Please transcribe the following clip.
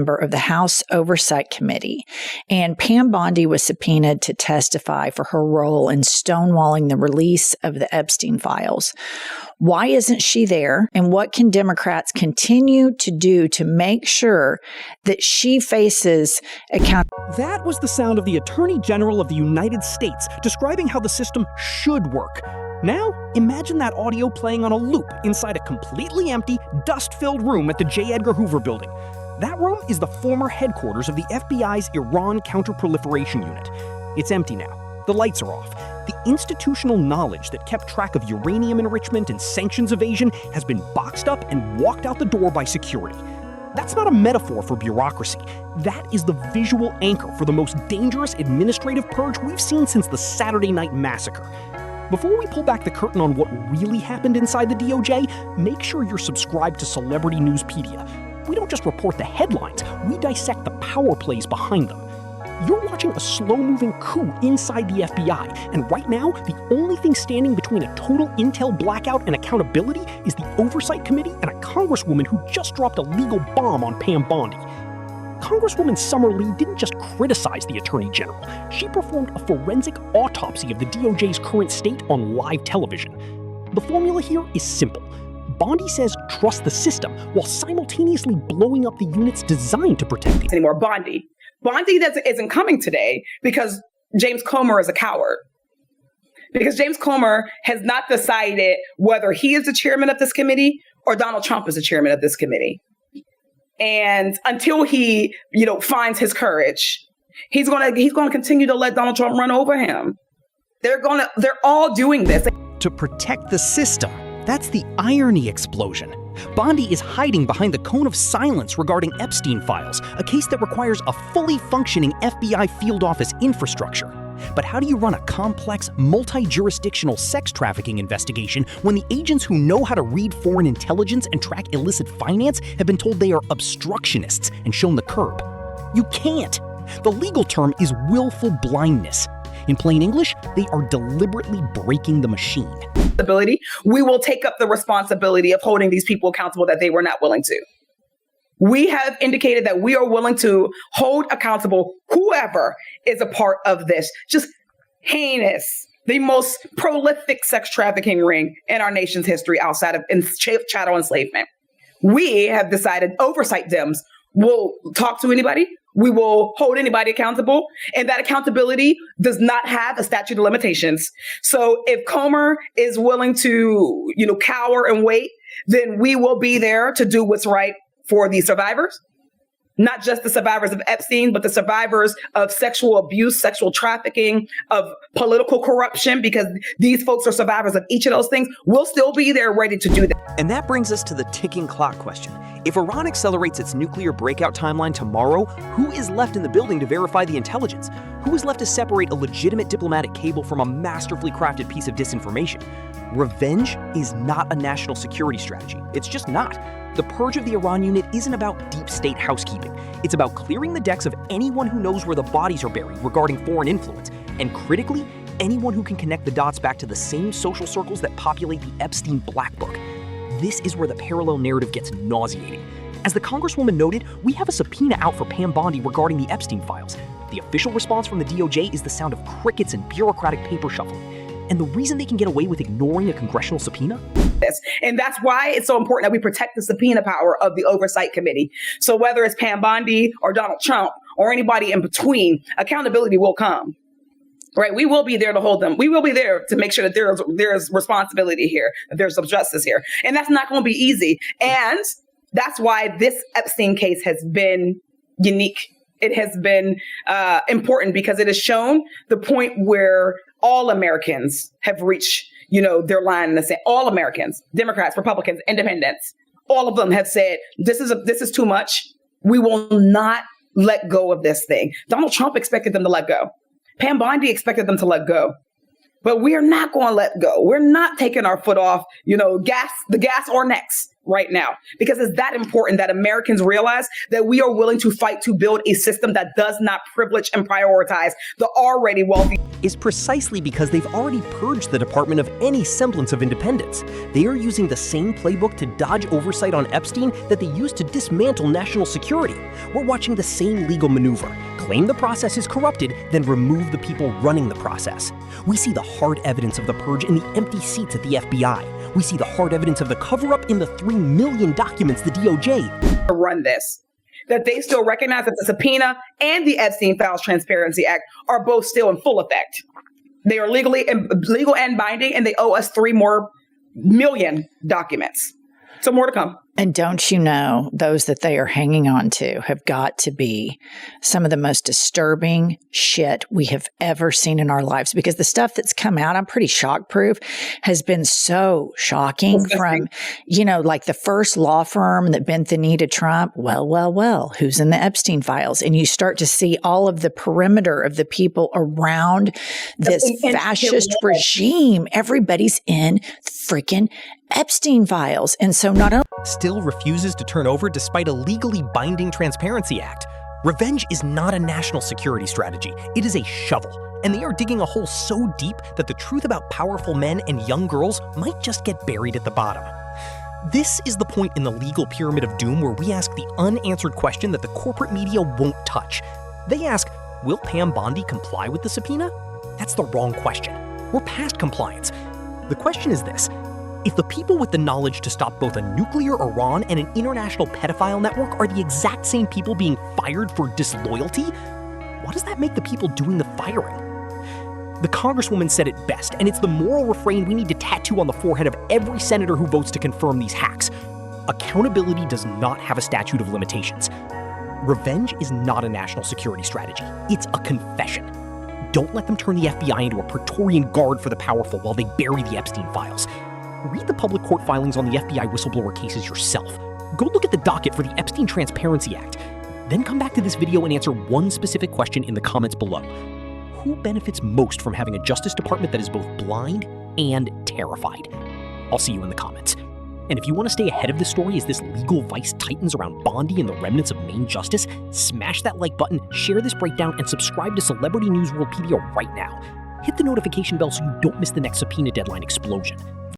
member of the House Oversight Committee, and Pam Bondi was subpoenaed to testify for her role in stonewalling the release of the Epstein files. Why isn't she there? And what can Democrats continue to do to make sure that she faces accountability? That was the sound of the Attorney General of the United States describing how the system should work. Now, imagine that audio playing on a loop inside a completely empty, dust-filled room at the J. Edgar Hoover building. That room is the former headquarters of the FBI's Iran Counterproliferation Unit. It's empty now. The lights are off. The institutional knowledge that kept track of uranium enrichment and sanctions evasion has been boxed up and walked out the door by security. That's not a metaphor for bureaucracy. That is the visual anchor for the most dangerous administrative purge we've seen since the Saturday Night Massacre. Before we pull back the curtain on what really happened inside the DOJ, make sure you're subscribed to Celebrity Newspedia. We don't just report the headlines, we dissect the power plays behind them. You're watching a slow-moving coup inside the FBI, and right now, the only thing standing between a total intel blackout and accountability is the Oversight Committee and a Congresswoman who just dropped a legal bomb on Pam Bondi. Congresswoman Summer Lee didn't just criticize the Attorney General. She performed a forensic autopsy of the DOJ's current state on live television. The formula here is simple. Bondi says trust the system while simultaneously blowing up the units designed to protect it. Anymore, Bondi isn't coming today because James Comer is a coward. Because James Comer has not decided whether he is the chairman of this committee or Donald Trump is the chairman of this committee. And until he, finds his courage, he's going to continue to let Donald Trump run over him. They're all doing this to protect the system. That's the irony explosion. Bondi is hiding behind the cone of silence regarding Epstein files, a case that requires a fully functioning FBI field office infrastructure. But how do you run a complex, multi-jurisdictional sex trafficking investigation when the agents who know how to read foreign intelligence and track illicit finance have been told they are obstructionists and shown the curb? You can't. The legal term is willful blindness. In plain English, they are deliberately breaking the machine. We will take up the responsibility of holding these people accountable that they were not willing to. We have indicated that we are willing to hold accountable whoever is a part of this just heinous, the most prolific sex trafficking ring in our nation's history outside of chattel enslavement. We have decided oversight Dems will talk to anybody. We will hold anybody accountable, and that accountability does not have a statute of limitations. So if Comer is willing to, cower and wait, then we will be there to do what's right for the survivors, not just the survivors of Epstein, but the survivors of sexual abuse, sexual trafficking, of political corruption, because these folks are survivors of each of those things. We'll still be there ready to do that. And that brings us to the ticking clock question. If Iran accelerates its nuclear breakout timeline tomorrow, who is left in the building to verify the intelligence? Who is left to separate a legitimate diplomatic cable from a masterfully crafted piece of disinformation? Revenge is not a national security strategy. It's just not. The purge of the Iran unit isn't about deep state housekeeping. It's about clearing the decks of anyone who knows where the bodies are buried regarding foreign influence, and critically, anyone who can connect the dots back to the same social circles that populate the Epstein Black Book. This is where the parallel narrative gets nauseating. As the Congresswoman noted, we have a subpoena out for Pam Bondi regarding the Epstein files. The official response from the DOJ is the sound of crickets and bureaucratic paper shuffling. And the reason they can get away with ignoring a congressional subpoena? And that's why it's so important that we protect the subpoena power of the Oversight Committee. So whether it's Pam Bondi or Donald Trump or anybody in between, accountability will come. Right? We will be there to hold them. We will be there to make sure that there's responsibility here, that there's some justice here. And that's not going to be easy. And that's why this Epstein case has been unique. It has been important because it has shown the point where all Americans have reached, their line in the sand. All Americans, Democrats, Republicans, Independents, all of them have said, this is too much. We will not let go of this thing. Donald Trump expected them to let go. Pam Bondi expected them to let go. But we are not going to let go. We're not taking our foot off, the gas or next. right now, because it's that important that Americans realize that we are willing to fight to build a system that does not privilege and prioritize the already wealthy. Is precisely because they've already purged the department of any semblance of independence. They are using the same playbook to dodge oversight on Epstein that they used to dismantle national security. We're watching the same legal maneuver. Claim the process is corrupted, then remove the people running the process. We see the hard evidence of the purge in the empty seats at the FBI. We see the hard evidence of the cover-up in the 3 million documents the DOJ to run this. That they still recognize that the subpoena and the Epstein Files Transparency Act are both still in full effect. They are legal and binding, and they owe us 3 more million documents. So more to come. And don't you know, those that they are hanging on to have got to be some of the most disturbing shit we have ever seen in our lives, because the stuff that's come out, I'm pretty shock proof, has been so shocking. From, like the first law firm that bent the knee to Trump. Well, who's in the Epstein files? And you start to see all of the perimeter of the people around this fascist regime. Everybody's in freaking Epstein files. And so not only still refuses to turn over despite a legally binding Transparency Act. Revenge is not a national security strategy. It is a shovel. And they are digging a hole so deep that the truth about powerful men and young girls might just get buried at the bottom. This is the point in the legal pyramid of doom where we ask the unanswered question that the corporate media won't touch. They ask, will Pam Bondi comply with the subpoena? That's the wrong question. We're past compliance. The question is this: if the people with the knowledge to stop both a nuclear Iran and an international pedophile network are the exact same people being fired for disloyalty, what does that make the people doing the firing? The Congresswoman said it best, and it's the moral refrain we need to tattoo on the forehead of every senator who votes to confirm these hacks. Accountability does not have a statute of limitations. Revenge is not a national security strategy. It's a confession. Don't let them turn the FBI into a Praetorian guard for the powerful while they bury the Epstein files. Read the public court filings on the FBI whistleblower cases yourself. Go look at the docket for the Epstein Transparency Act. Then come back to this video and answer one specific question in the comments below. Who benefits most from having a Justice Department that is both blind and terrified? I'll see you in the comments. And if you want to stay ahead of this story as this legal vice tightens around Bondi and the remnants of Maine justice, smash that like button, share this breakdown, and subscribe to Celebrity News Worldpedia right now. Hit the notification bell so you don't miss the next subpoena deadline explosion.